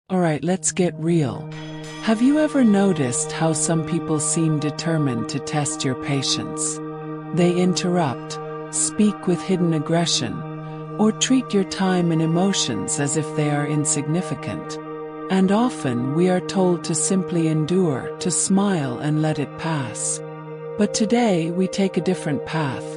Alright, let's get real. Have you ever noticed how some people seem determined to test your patience? They interrupt, speak with hidden aggression, or treat your time and emotions as if they are insignificant. And often we are told to simply endure, to smile and let it pass. But today we take a different path,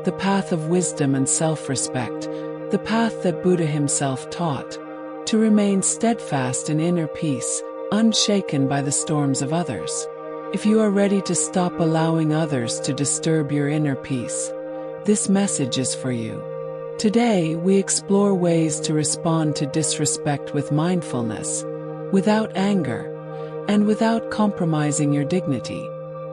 the path of wisdom and self-respect, the path that Buddha himself taught, to remain steadfast in inner peace, unshaken by the storms of others. If you are ready to stop allowing others to disturb your inner peace, this message is for you. Today, we explore ways to respond to disrespect with mindfulness, without anger, and without compromising your dignity.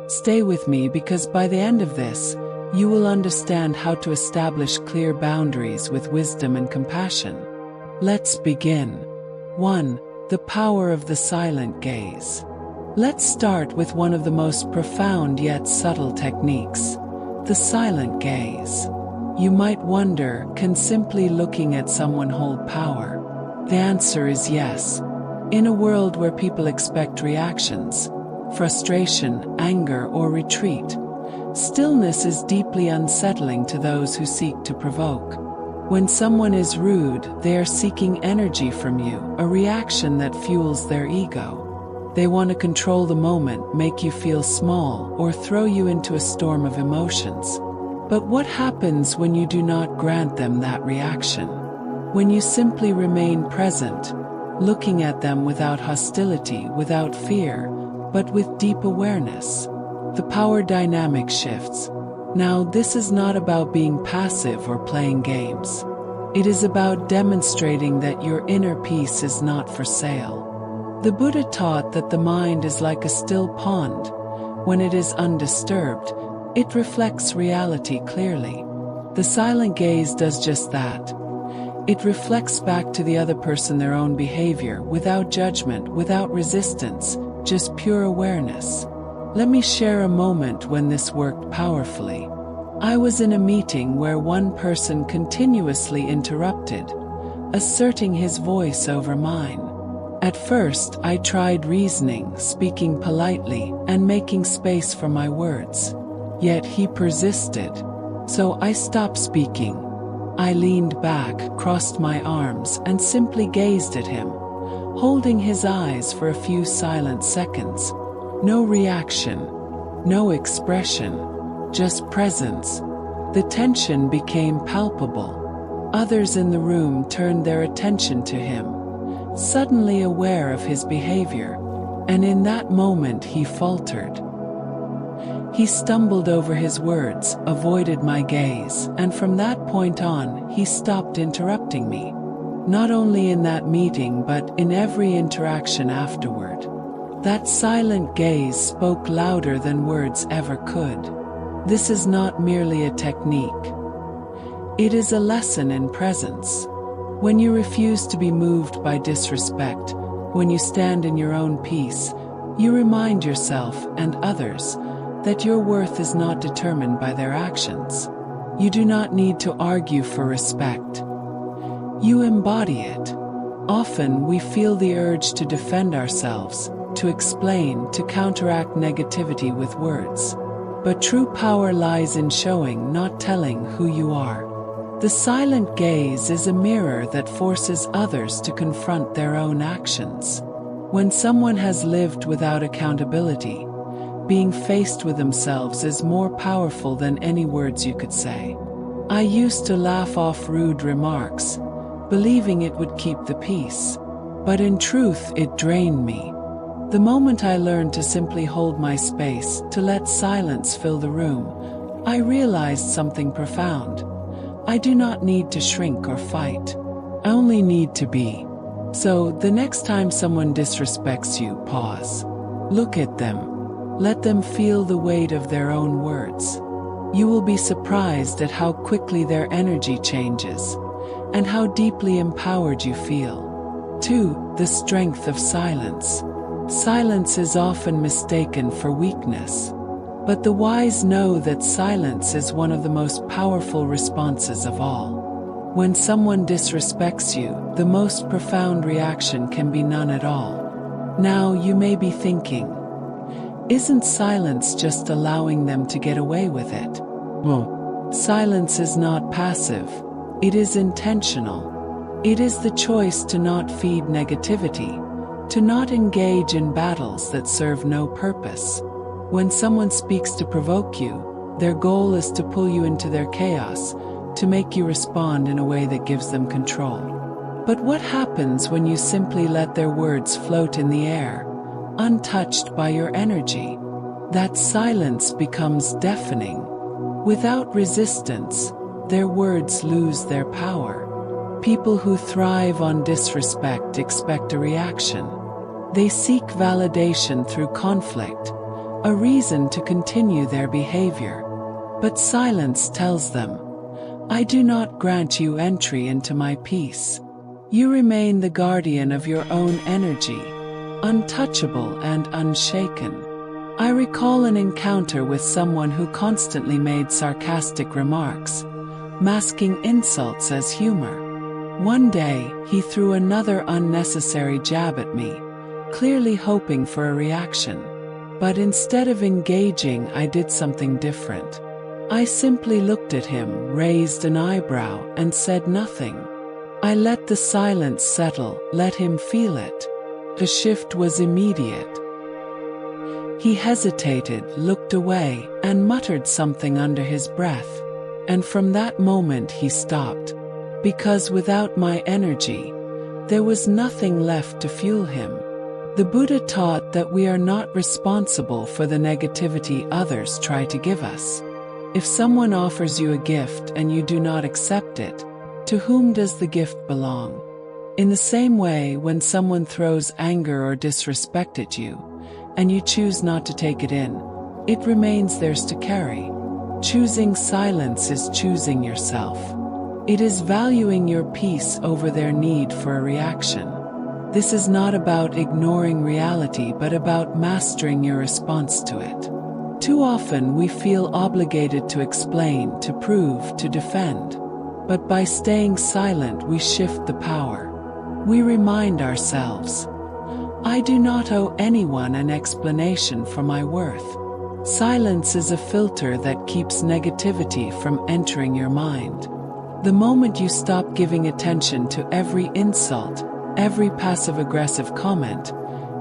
Stay with me because by the end of this, you will understand how to establish clear boundaries with wisdom and compassion. Let's begin. 1. The power of the silent gaze. Let's start with one of the most profound yet subtle techniques, the silent gaze. You might wonder, can simply looking at someone hold power? The answer is yes. In a world where people expect reactions, frustration, anger, or retreat, stillness is deeply unsettling to those who seek to provoke. When someone is rude, they are seeking energy from you, a reaction that fuels their ego. They want to control the moment, make you feel small, or throw you into a storm of emotions. But what happens when you do not grant them that reaction? When you simply remain present, looking at them without hostility, without fear, but with deep awareness, the power dynamic shifts. Now, this is not about being passive or playing games. It is about demonstrating that your inner peace is not for sale. The Buddha taught that the mind is like a still pond. When it is undisturbed, it reflects reality clearly. The silent gaze does just that. It reflects back to the other person their own behavior, without judgment, without resistance, just pure awareness. Let me share a moment when this worked powerfully. I was in a meeting where one person continuously interrupted, asserting his voice over mine. At first, I tried reasoning, speaking politely, and making space for my words. Yet he persisted. So I stopped speaking. I leaned back, crossed my arms, and simply gazed at him, holding his eyes for a few silent seconds. No reaction, no expression, just presence. The tension became palpable. Others in the room turned their attention to him, suddenly aware of his behavior, and in that moment he faltered. He stumbled over his words, avoided my gaze, and from that point on, he stopped interrupting me. Not only in that meeting but in every interaction afterward. That silent gaze spoke louder than words ever could. This is not merely a technique. It is a lesson in presence. When you refuse to be moved by disrespect, when you stand in your own peace, you remind yourself and others that your worth is not determined by their actions. You do not need to argue for respect. You embody it. Often we feel the urge to defend ourselves, to explain, to counteract negativity with words. But true power lies in showing, not telling, who you are. The silent gaze is a mirror that forces others to confront their own actions. When someone has lived without accountability, being faced with themselves is more powerful than any words you could say. I used to laugh off rude remarks, believing it would keep the peace. But in truth, it drained me. The moment I learned to simply hold my space, to let silence fill the room, I realized something profound. I do not need to shrink or fight. I only need to be. So, the next time someone disrespects you, pause. Look at them. Let them feel the weight of their own words. You will be surprised at how quickly their energy changes, and how deeply empowered you feel. 2. The strength of silence. Silence is often mistaken for weakness, but the wise know that silence is one of the most powerful responses of all. When someone disrespects you, the most profound reaction can be none at all. Now you may be thinking, isn't silence just allowing them to get away with it? Well, silence is not passive. It is intentional. It is the choice to not feed negativity, to not engage in battles that serve no purpose. When someone speaks to provoke you, their goal is to pull you into their chaos, to make you respond in a way that gives them control. But what happens when you simply let their words float in the air, untouched by your energy? That silence becomes deafening. Without resistance, their words lose their power. People who thrive on disrespect expect a reaction. They seek validation through conflict, a reason to continue their behavior. But silence tells them, I do not grant you entry into my peace. You remain the guardian of your own energy, untouchable and unshaken. I recall an encounter with someone who constantly made sarcastic remarks, masking insults as humor. One day, he threw another unnecessary jab at me, clearly hoping for a reaction. But instead of engaging, I did something different. I simply looked at him, raised an eyebrow, and said nothing. I let the silence settle, let him feel it. The shift was immediate. He hesitated, looked away, and muttered something under his breath. And from that moment he stopped. Because without my energy, there was nothing left to fuel him. The Buddha taught that we are not responsible for the negativity others try to give us. If someone offers you a gift and you do not accept it, to whom does the gift belong? In the same way, when someone throws anger or disrespect at you, and you choose not to take it in, it remains theirs to carry. Choosing silence is choosing yourself. It is valuing your peace over their need for a reaction. This is not about ignoring reality, but about mastering your response to it. Too often we feel obligated to explain, to prove, to defend. But by staying silent, we shift the power. We remind ourselves, I do not owe anyone an explanation for my worth. Silence is a filter that keeps negativity from entering your mind. The moment you stop giving attention to every insult, every passive-aggressive comment,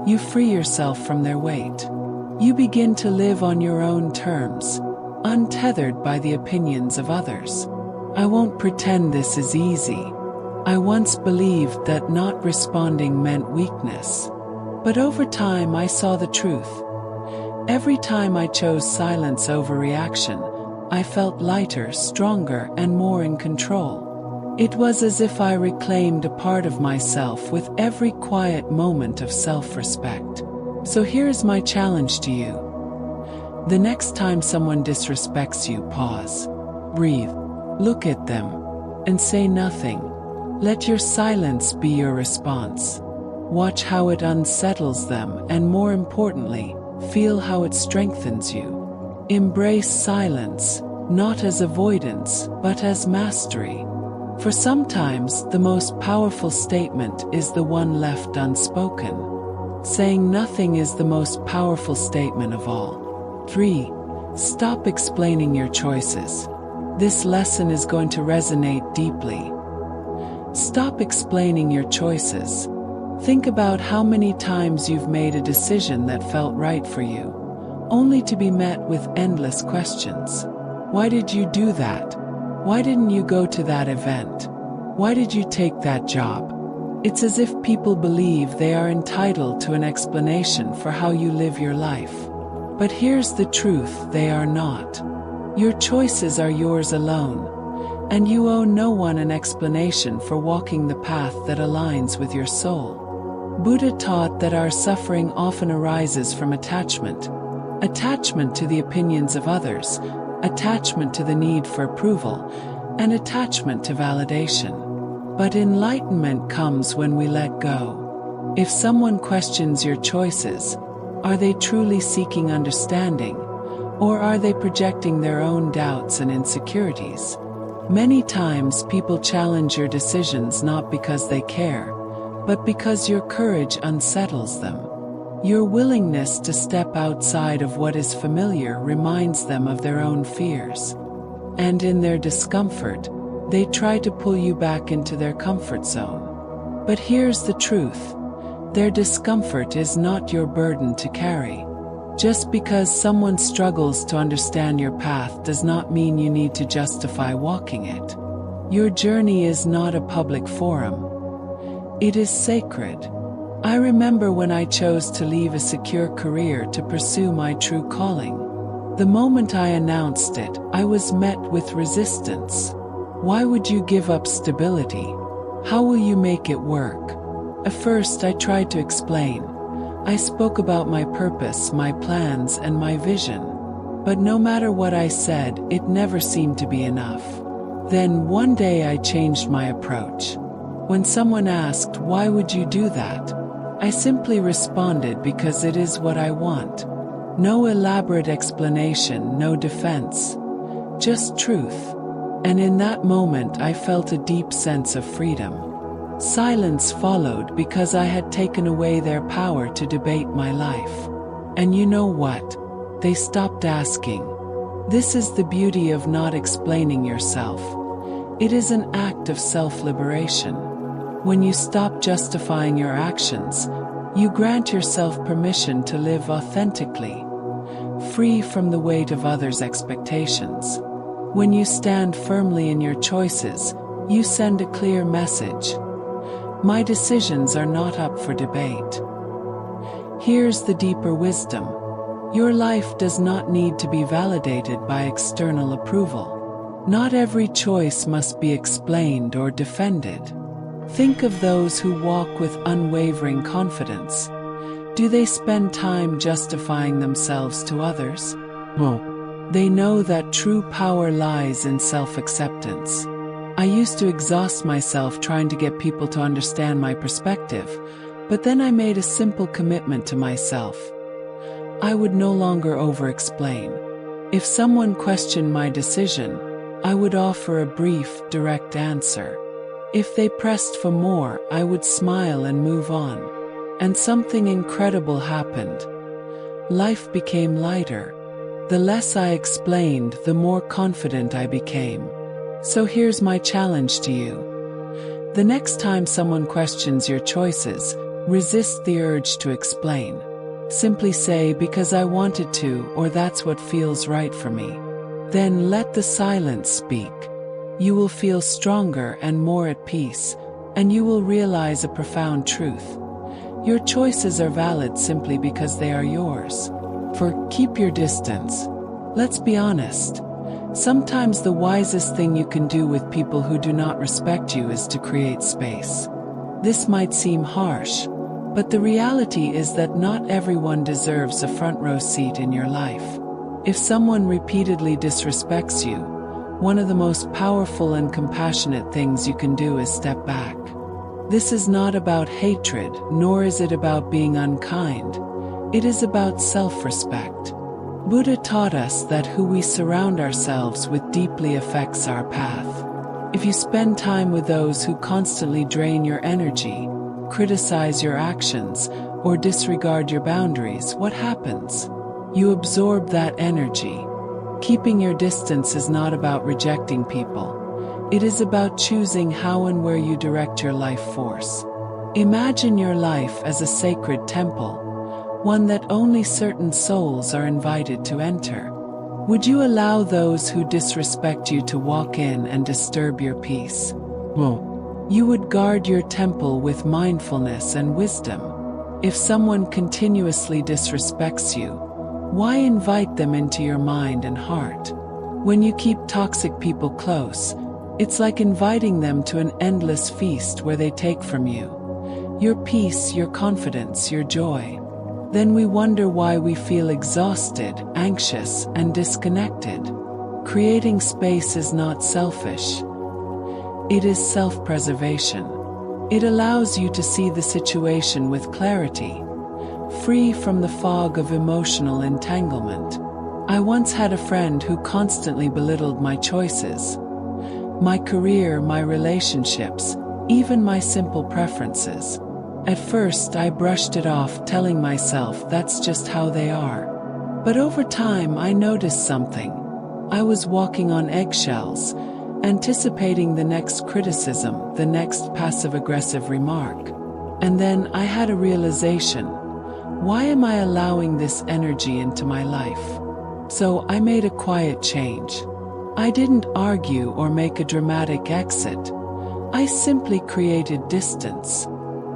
you free yourself from their weight. You begin to live on your own terms, untethered by the opinions of others. I won't pretend this is easy. I once believed that not responding meant weakness. But over time I saw the truth. Every time I chose silence over reaction, I felt lighter, stronger, and more in control. It was as if I reclaimed a part of myself with every quiet moment of self-respect. So here's my challenge to you. The next time someone disrespects you, pause, breathe, look at them, and say nothing. Let your silence be your response. Watch how it unsettles them, and more importantly, feel how it strengthens you. Embrace silence, not as avoidance, but as mastery. For sometimes the most powerful statement is the one left unspoken. Saying nothing is the most powerful statement of all. 3. Stop explaining your choices. This lesson is going to resonate deeply. Stop explaining your choices. Think about how many times you've made a decision that felt right for you, only to be met with endless questions. Why did you do that? Why didn't you go to that event? Why did you take that job? It's as if people believe they are entitled to an explanation for how you live your life. But here's the truth, they are not. Your choices are yours alone, and you owe no one an explanation for walking the path that aligns with your soul. Buddha taught that our suffering often arises from attachment. Attachment to the opinions of others, attachment to the need for approval, and attachment to validation. But enlightenment comes when we let go. If someone questions your choices, are they truly seeking understanding, or are they projecting their own doubts and insecurities? Many times people challenge your decisions not because they care, but because your courage unsettles them. Your willingness to step outside of what is familiar reminds them of their own fears. And in their discomfort, they try to pull you back into their comfort zone. But here's the truth. Their discomfort is not your burden to carry. Just because someone struggles to understand your path does not mean you need to justify walking it. Your journey is not a public forum. It is sacred. I remember when I chose to leave a secure career to pursue my true calling. The moment I announced it, I was met with resistance. Why would you give up stability? How will you make it work? At first, I tried to explain. I spoke about my purpose, my plans, and my vision. But no matter what I said, it never seemed to be enough. Then one day I changed my approach. When someone asked, "Why would you do that?" I simply responded, "Because it is what I want." No elaborate explanation, no defense. Just truth. And in that moment I felt a deep sense of freedom. Silence followed because I had taken away their power to debate my life. And you know what? They stopped asking. This is the beauty of not explaining yourself. It is an act of self-liberation. When you stop justifying your actions, you grant yourself permission to live authentically, free from the weight of others' expectations. When you stand firmly in your choices, you send a clear message. My decisions are not up for debate. Here's the deeper wisdom. Your life does not need to be validated by external approval. Not every choice must be explained or defended. Think of those who walk with unwavering confidence. Do they spend time justifying themselves to others? No. They know that true power lies in self-acceptance. I used to exhaust myself trying to get people to understand my perspective, but then I made a simple commitment to myself. I would no longer over-explain. If someone questioned my decision, I would offer a brief, direct answer. If they pressed for more, I would smile and move on. And something incredible happened. Life became lighter. The less I explained, the more confident I became. So here's my challenge to you. The next time someone questions your choices, resist the urge to explain. Simply say, "Because I wanted to," or "That's what feels right for me." Then let the silence speak. You will feel stronger and more at peace, and you will realize a profound truth. Your choices are valid simply because they are yours. For keep your distance. Let's be honest. Sometimes the wisest thing you can do with people who do not respect you is to create space. This might seem harsh, but the reality is that not everyone deserves a front row seat in your life. If someone repeatedly disrespects you, one of the most powerful and compassionate things you can do is step back. This is not about hatred, nor is it about being unkind. It is about self-respect. Buddha taught us that who we surround ourselves with deeply affects our path. If you spend time with those who constantly drain your energy, criticize your actions, or disregard your boundaries, what happens? You absorb that energy. Keeping your distance is not about rejecting people. It is about choosing how and where you direct your life force. Imagine your life as a sacred temple, one that only certain souls are invited to enter. Would you allow those who disrespect you to walk in and disturb your peace? No. You would guard your temple with mindfulness and wisdom. If someone continuously disrespects you, why invite them into your mind and heart? When you keep toxic people close, it's like inviting them to an endless feast where they take from you your peace, your confidence, your joy. Then we wonder why we feel exhausted, anxious, and disconnected. Creating space is not selfish. It is self-preservation. It allows you to see the situation with clarity, free from the fog of emotional entanglement. I once had a friend who constantly belittled my choices. my career, my relationships, even my simple preferences. At first, I brushed it off, telling myself that's just how they are. But over time, I noticed something. I was walking on eggshells, anticipating the next criticism, the next passive-aggressive remark. And then I had a realization. Why am I allowing this energy into my life? So I made a quiet change. I didn't argue or make a dramatic exit. I simply created distance.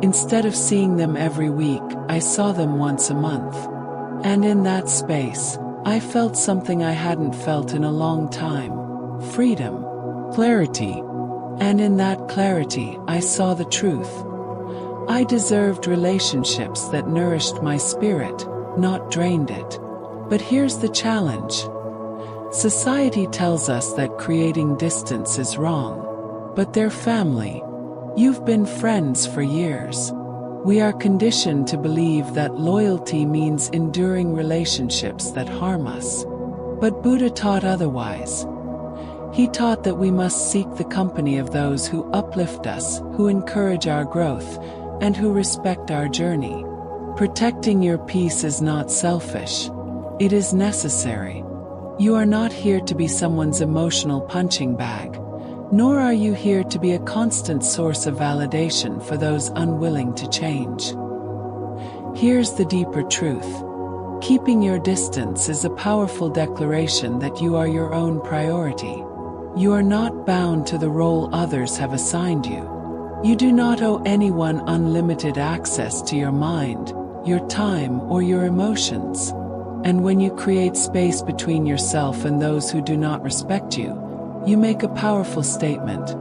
Instead of seeing them every week, I saw them once a month. And in that space, I felt something I hadn't felt in a long time. Freedom. Clarity. And in that clarity, I saw the truth. I deserved relationships that nourished my spirit, not drained it. But here's the challenge. Society tells us that creating distance is wrong. But they're family. You've been friends for years. We are conditioned to believe that loyalty means enduring relationships that harm us. But Buddha taught otherwise. He taught that we must seek the company of those who uplift us, who encourage our growth, and who respect our journey. Protecting your peace is not selfish. It is necessary. You are not here to be someone's emotional punching bag, nor are you here to be a constant source of validation for those unwilling to change. Here's the deeper truth. Keeping your distance is a powerful declaration that you are your own priority. You are not bound to the role others have assigned you. You do not owe anyone unlimited access to your mind, your time, or your emotions. And when you create space between yourself and those who do not respect you, you make a powerful statement.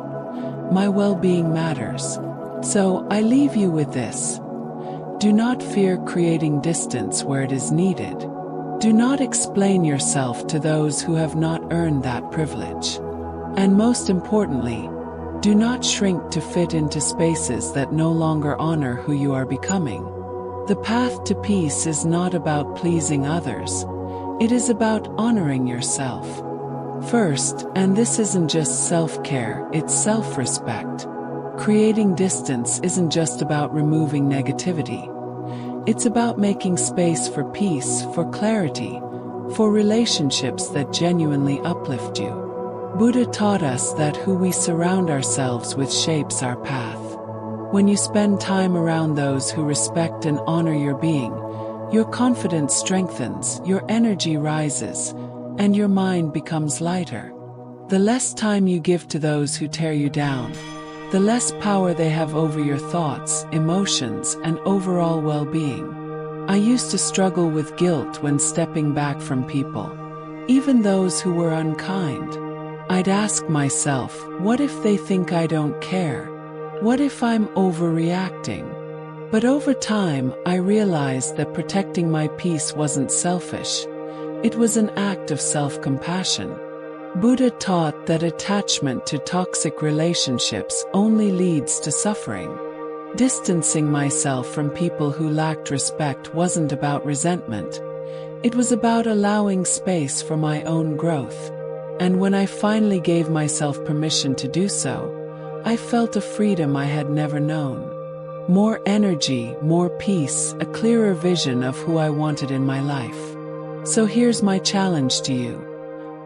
My well-being matters. So I leave you with this. Do not fear creating distance where it is needed. Do not explain yourself to those who have not earned that privilege. And most importantly, do not shrink to fit into spaces that no longer honor who you are becoming. The path to peace is not about pleasing others. It is about honoring yourself. First, and this isn't just self-care, it's self-respect. Creating distance isn't just about removing negativity. It's about making space for peace, for clarity, for relationships that genuinely uplift you. Buddha taught us that who we surround ourselves with shapes our path. When you spend time around those who respect and honor your being, your confidence strengthens, your energy rises, and your mind becomes lighter. The less time you give to those who tear you down, the less power they have over your thoughts, emotions, and overall well-being. I used to struggle with guilt when stepping back from people, even those who were unkind. I'd ask myself, what if they think I don't care? What if I'm overreacting? But over time, I realized that protecting my peace wasn't selfish. It was an act of self-compassion. Buddha taught that attachment to toxic relationships only leads to suffering. Distancing myself from people who lacked respect wasn't about resentment. It was about allowing space for my own growth. And when I finally gave myself permission to do so, I felt a freedom I had never known. More energy, more peace, a clearer vision of who I wanted in my life. So here's my challenge to you.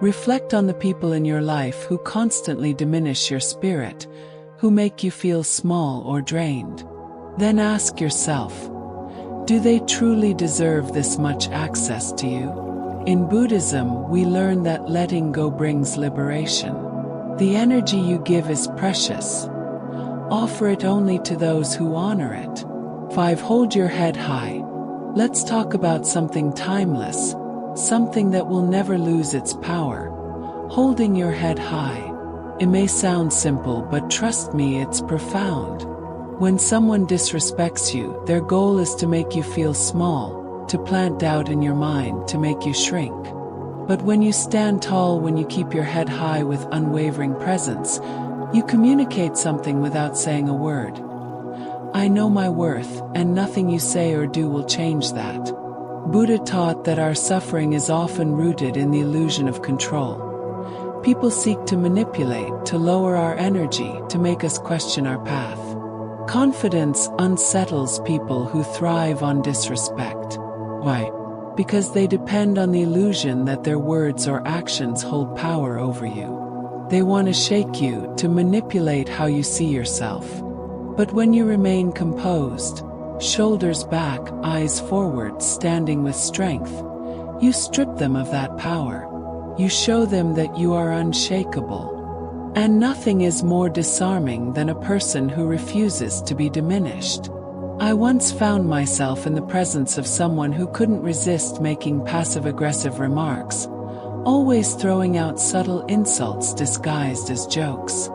Reflect on the people in your life who constantly diminish your spirit, who make you feel small or drained. Then ask yourself, do they truly deserve this much access to you? In Buddhism, we learn that letting go brings liberation. The energy you give is precious. Offer it only to those who honor it. 5. Hold your head high. Let's talk about something timeless, something that will never lose its power. Holding your head high. It may sound simple, but trust me, it's profound. When someone disrespects you, their goal is to make you feel small, to plant doubt in your mind, to make you shrink. But when you stand tall, when you keep your head high with unwavering presence, you communicate something without saying a word. I know my worth, and nothing you say or do will change that. Buddha taught that our suffering is often rooted in the illusion of control. People seek to manipulate, to lower our energy, to make us question our path. Confidence unsettles people who thrive on disrespect. Why? Because they depend on the illusion that their words or actions hold power over you. They want to shake you, to manipulate how you see yourself. But when you remain composed, shoulders back, eyes forward, standing with strength, you strip them of that power. You show them that you are unshakable. And nothing is more disarming than a person who refuses to be diminished. I once found myself in the presence of someone who couldn't resist making passive-aggressive remarks, always throwing out subtle insults disguised as jokes.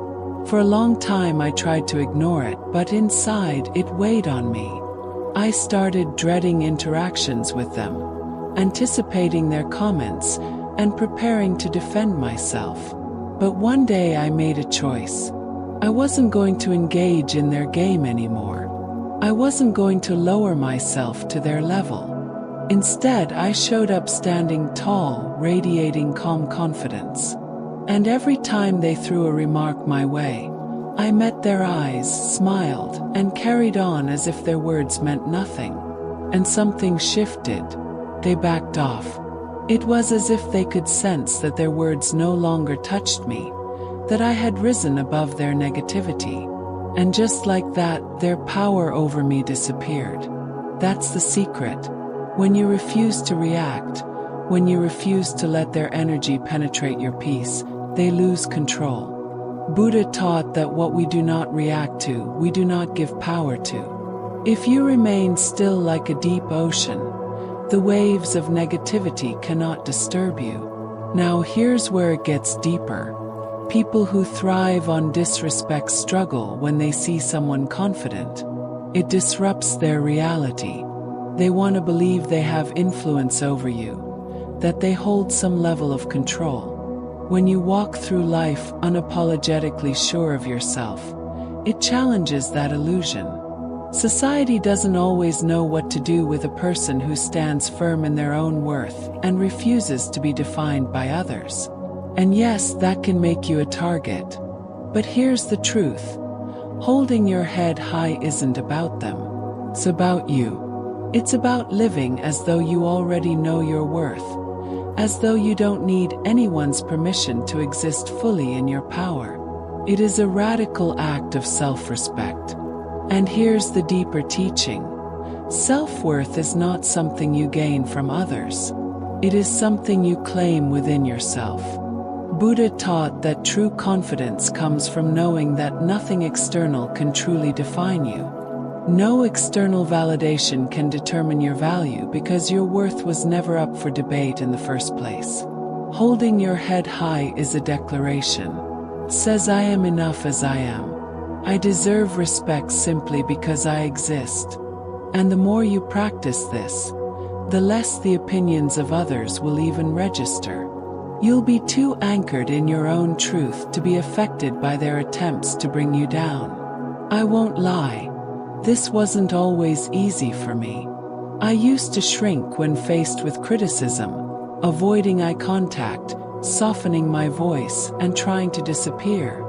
For a long time I tried to ignore it, but inside it weighed on me. I started dreading interactions with them, anticipating their comments, and preparing to defend myself. But one day I made a choice. I wasn't going to engage in their game anymore. I wasn't going to lower myself to their level. Instead, I showed up standing tall, radiating calm confidence. And every time they threw a remark my way, I met their eyes, smiled, and carried on as if their words meant nothing. And something shifted. They backed off. It was as if they could sense that their words no longer touched me, that I had risen above their negativity. And just like that, their power over me disappeared. That's the secret. When you refuse to react, when you refuse to let their energy penetrate your peace, they lose control. Buddha taught that what we do not react to, we do not give power to. If you remain still like a deep ocean, the waves of negativity cannot disturb you. Now here's where it gets deeper. People who thrive on disrespect struggle when they see someone confident. It disrupts their reality. They want to believe they have influence over you, that they hold some level of control. When you walk through life unapologetically sure of yourself, it challenges that illusion. Society doesn't always know what to do with a person who stands firm in their own worth and refuses to be defined by others. And yes, that can make you a target. But here's the truth. Holding your head high isn't about them. It's about you. It's about living as though you already know your worth, as though you don't need anyone's permission to exist fully in your power. It is a radical act of self-respect. And here's the deeper teaching. Self-worth is not something you gain from others. It is something you claim within yourself. Buddha taught that true confidence comes from knowing that nothing external can truly define you. No external validation can determine your value because your worth was never up for debate in the first place. Holding your head high is a declaration. It says, I am enough as I am. I deserve respect simply because I exist. And the more you practice this, the less the opinions of others will even register. You'll be too anchored in your own truth to be affected by their attempts to bring you down. I won't lie. This wasn't always easy for me. I used to shrink when faced with criticism, avoiding eye contact, softening my voice, and trying to disappear.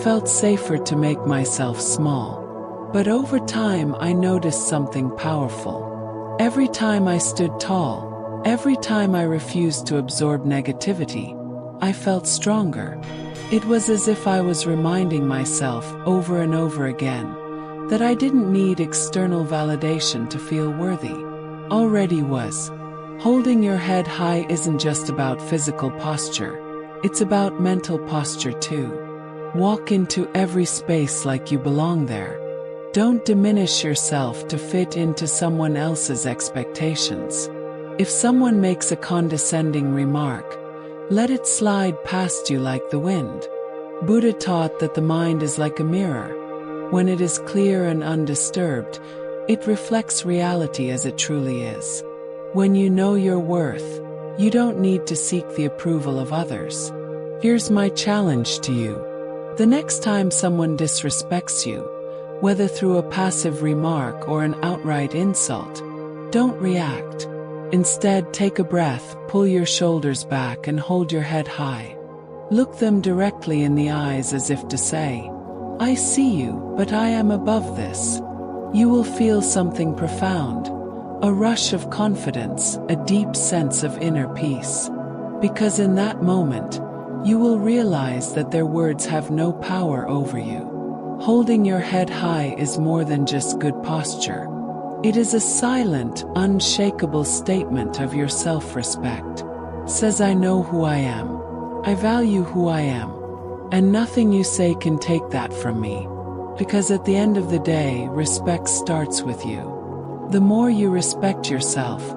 Felt safer to make myself small. But over time I noticed something powerful. Every time I stood tall, every time I refused to absorb negativity, I felt stronger. It was as if I was reminding myself over and over again that I didn't need external validation to feel worthy. Already was. Holding your head high isn't just about physical posture. It's about mental posture too. Walk into every space like you belong there. Don't diminish yourself to fit into someone else's expectations. If someone makes a condescending remark, let it slide past you like the wind. Buddha taught that the mind is like a mirror. When it is clear and undisturbed, it reflects reality as it truly is. When you know your worth, you don't need to seek the approval of others. Here's my challenge to you. The next time someone disrespects you, whether through a passive remark or an outright insult, don't react. Instead, take a breath, pull your shoulders back, and hold your head high. Look them directly in the eyes as if to say, "I see you, but I am above this." You will feel something profound, a rush of confidence, a deep sense of inner peace. Because in that moment, you will realize that their words have no power over you. Holding your head high is more than just good posture. It is a silent, unshakable statement of your self-respect. Says, "I know who I am. I value who I am. And nothing you say can take that from me." Because at the end of the day, respect starts with you. The more you respect yourself,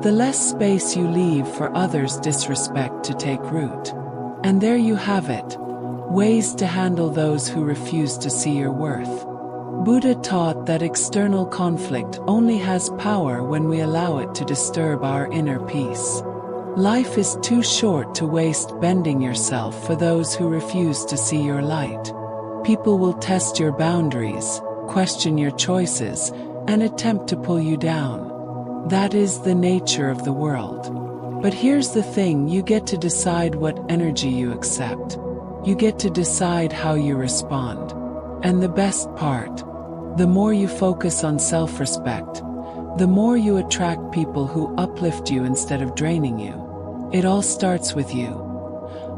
the less space you leave for others' disrespect to take root. And there you have it, ways to handle those who refuse to see your worth. Buddha taught that external conflict only has power when we allow it to disturb our inner peace. Life is too short to waste bending yourself for those who refuse to see your light. People will test your boundaries, question your choices, and attempt to pull you down. That is the nature of the world. But here's the thing, you get to decide what energy you accept. You get to decide how you respond. And the best part, the more you focus on self-respect, the more you attract people who uplift you instead of draining you. It all starts with you.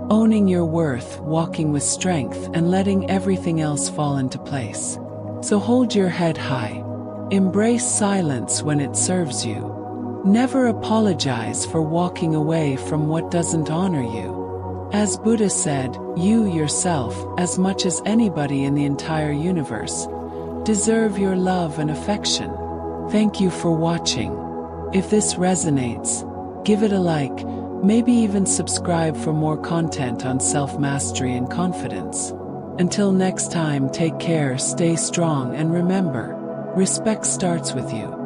Owning your worth, walking with strength, and letting everything else fall into place. So hold your head high. Embrace silence when it serves you. Never apologize for walking away from what doesn't honor you. As Buddha said, you yourself, as much as anybody in the entire universe, deserve your love and affection. Thank you for watching. If this resonates, give it a like, maybe even subscribe for more content on self-mastery and confidence. Until next time, take care, stay strong, and remember, respect starts with you.